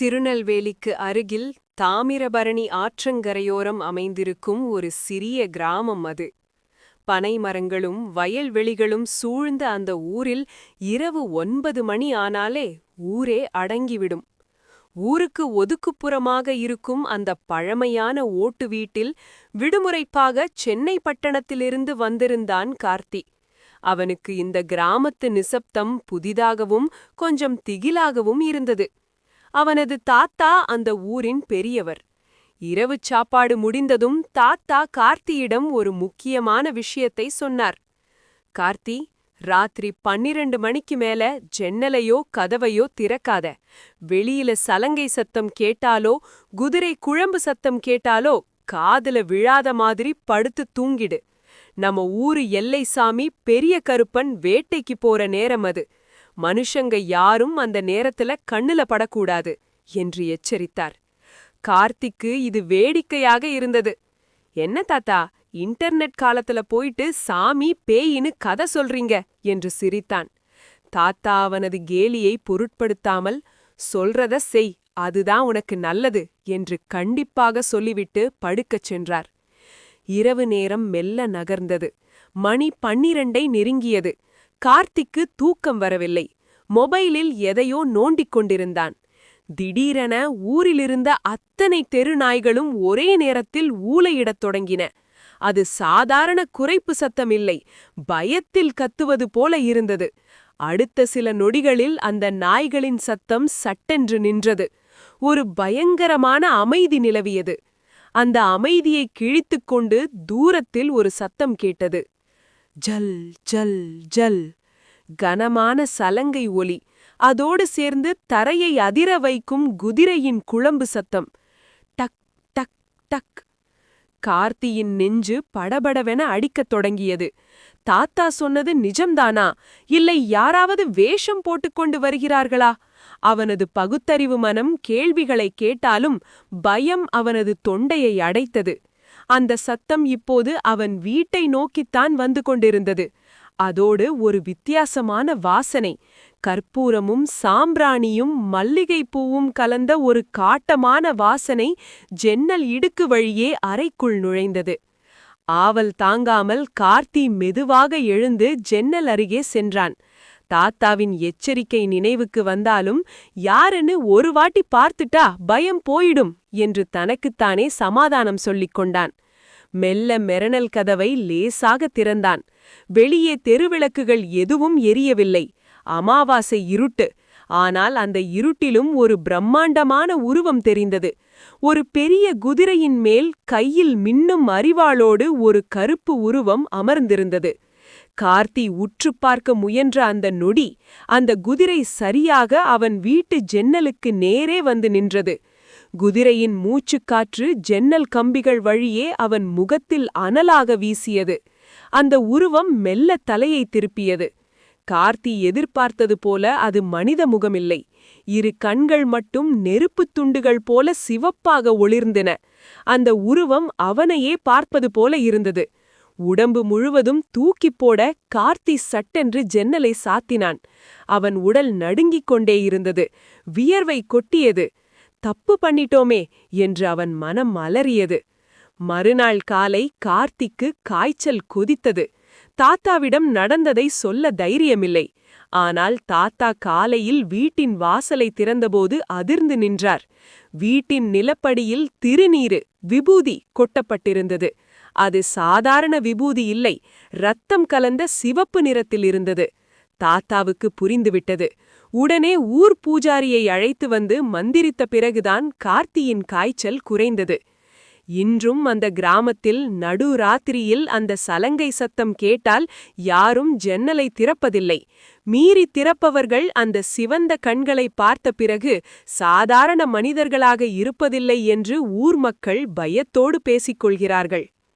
திருநெல்வேலிக்கு அருகில் தாமிரபரணி ஆற்றங்கரையோரம் அமைந்திருக்கும் ஒரு சிறிய கிராமம் அது. பனை மரங்களும் வயல்வெளிகளும் சூழ்ந்த அந்த ஊரில் இரவு 9 மணி ஆனாலே ஊரே அடங்கிவிடும். ஊருக்கு ஒதுக்குப்புறமாக இருக்கும் அந்த பழமையான ஓட்டு வீட்டில் விடுமுறைப்பாக சென்னை பட்டணத்திலிருந்து வந்திருந்தான் கார்த்தி. அவனுக்கு இந்த கிராமத்து நிசப்தம் புதிதாகவும் கொஞ்சம் திகிலாகவும் இருந்தது. அவனது தாத்தா அந்த ஊரின் பெரியவர். இரவு சாப்பாடு முடிந்ததும் தாத்தா கார்த்தியிடம் ஒரு முக்கியமான விஷயத்தை சொன்னார். கார்த்தி, ராத்திரி 12 மணிக்கு மேல ஜன்னலையோ கதவையோ திறக்காத. வெளியில சலங்கை சத்தம் கேட்டாலோ குதிரை குழம்பு சத்தம் கேட்டாலோ காதுல விழாத மாதிரி படுத்து தூங்கிடு. நம்ம ஊரு எல்லைசாமி பெரிய கருப்பன் வேட்டைக்கு போற நேரம் அது. மனுஷங்க யாரும் அந்த நேரத்துல கண்ணுல படக்கூடாது என்று எச்சரித்தார். கார்த்திக்கு இது வேடிக்கையாக இருந்தது. என்ன தாத்தா, இன்டர்நெட் காலத்துல போயிட்டு சாமி பேயின்னு கதை சொல்றீங்க என்று சிரித்தான். தாத்தா அவனது கேலியை பொருட்படுத்தாமல், சொல்றத செய், அதுதான் உனக்கு நல்லது என்று கண்டிப்பாக சொல்லிவிட்டு படுக்கச் சென்றார். இரவு நேரம் மெல்ல நகர்ந்தது. மணி 12ஐ நெருங்கியது. கார்த்திக்கு தூக்கம் வரவில்லை. மொபைலில் எதையோ நோண்டிக் கொண்டிருந்தான். திடீரென ஊரிலிருந்த அத்தனை தெரு நாய்களும் ஒரே நேரத்தில் ஊளையிடத் தொடங்கின. அது சாதாரண குரைப்பு சத்தம் இல்லை, பயத்தில் கத்துவது போல இருந்தது. அடுத்த சில நொடிகளில் அந்த நாய்களின் சத்தம் சட்டென்று நின்றது. ஒரு பயங்கரமான அமைதி நிலவியது. அந்த அமைதியை கிழித்துக்கொண்டு தூரத்தில் ஒரு சத்தம் கேட்டது. ஜல் ஜல் ஜல். கனமான சலங்கை ஒலி. அதோடு சேர்ந்து தரையை அதிர வைக்கும் குதிரையின் குழம்பு சத்தம். டக் டக் டக். கார்த்தியின் நெஞ்சு படபடவென அடிக்கத் தொடங்கியது. தாத்தா சொன்னது நிஜம்தானா, இல்லை யாராவது வேஷம் போட்டுக்கொண்டு வருகிறார்களா? அவனது பகுத்தறிவு மனம் கேள்விகளை கேட்டாலும் பயம் அவனது தொண்டையை அடைத்தது. அந்த சத்தம் இப்போது அவன் வீட்டை நோக்கித்தான் வந்து கொண்டிருந்தது. அதோடு ஒரு வித்தியாசமான வாசனை. கற்பூரமும் சாம்பிராணியும் மல்லிகைப்பூவும் கலந்த ஒரு காட்டமான வாசனை ஜன்னல் இடுக்கு வழியே அறைக்குள் நுழைந்தது. ஆவல் தாங்காமல் கார்த்தி மெதுவாக எழுந்து ஜன்னல் அருகே சென்றான். தாத்தாவின் எச்சரிக்கை நினைவுக்கு வந்தாலும் யாருன்னு ஒரு வாட்டி பார்த்துட்டா பயம் போயிடும் என்று தனக்குத்தானே சமாதானம் சொல்லிக் கொண்டான். மெல்ல மெரனல் கதவை லேசாக திறந்தான். வெளியே தெருவிளக்குகள் எதுவும் எரியவில்லை. அமாவாசை இருட்டு. ஆனால் அந்த இருட்டிலும் ஒரு பிரம்மாண்டமான உருவம் தெரிந்தது. ஒரு பெரிய குதிரையின் மேல் கையில் மின்னும் அரிவாளோடு ஒரு கருப்பு உருவம் அமர்ந்திருந்தது. கார்த்தி உற்று பார்க்க முயன்ற அந்த நொடி அந்த குதிரை சரியாக அவன் வீட்டு ஜன்னலுக்கு நேரே வந்து நின்றது. குதிரையின் மூச்சுக்காற்று ஜன்னல் கம்பிகள் வழியே அவன் முகத்தில் அனலாக வீசியது. அந்த உருவம் மெல்ல தலையை திருப்பியது. கார்த்தி எதிர்பார்த்தது போல அது மனித முகமில்லை. இரு கண்கள் மட்டும் நெருப்புத் துண்டுகள் போல சிவப்பாக ஒளிர்ந்தன. அந்த உருவம் அவனையே பார்ப்பது போல இருந்தது. உடம்பு முழுவதும் தூக்கிப் போட கார்த்தி சட்டென்று ஜன்னலை சாத்தினான். அவன் உடல் நடுங்கிக் கொண்டே இருந்தது. வியர்வை கொட்டியது. தப்பு பண்ணிட்டோமே என்று அவன் மனம் அலறியது. மறுநாள் காலை கார்த்திக்கு காய்ச்சல் கொதித்தது. தாத்தாவிடம் நடந்ததை சொல்ல தைரியமில்லை. ஆனால் தாத்தா காலையில் வீட்டின் வாசலை திறந்தபோது அதிர்ந்து நின்றார். வீட்டின் நிலப்படியில் திருநீரு, விபூதி கொட்டப்பட்டிருந்தது. அது சாதாரண விபூதி இல்லை, இரத்தம் கலந்த சிவப்பு நிறத்தில் இருந்தது. தாத்தாவுக்கு புரிந்துவிட்டது. உடனே ஊர் பூஜாரியை அழைத்து வந்து மந்திரித்த பிறகுதான் கார்த்தியின் காய்ச்சல் குறைந்தது. இன்றும் அந்த கிராமத்தில் நடுராத்திரியில் அந்த சலங்கை சத்தம் கேட்டால் யாரும் ஜன்னலை திறப்பதில்லை. மீறி திறப்பவர்கள் அந்த சிவந்த கண்களை பார்த்த பிறகு சாதாரண மனிதர்களாக இருப்பதில்லை என்று ஊர் மக்கள் பயத்தோடு பேசிக்கொள்கிறார்கள்.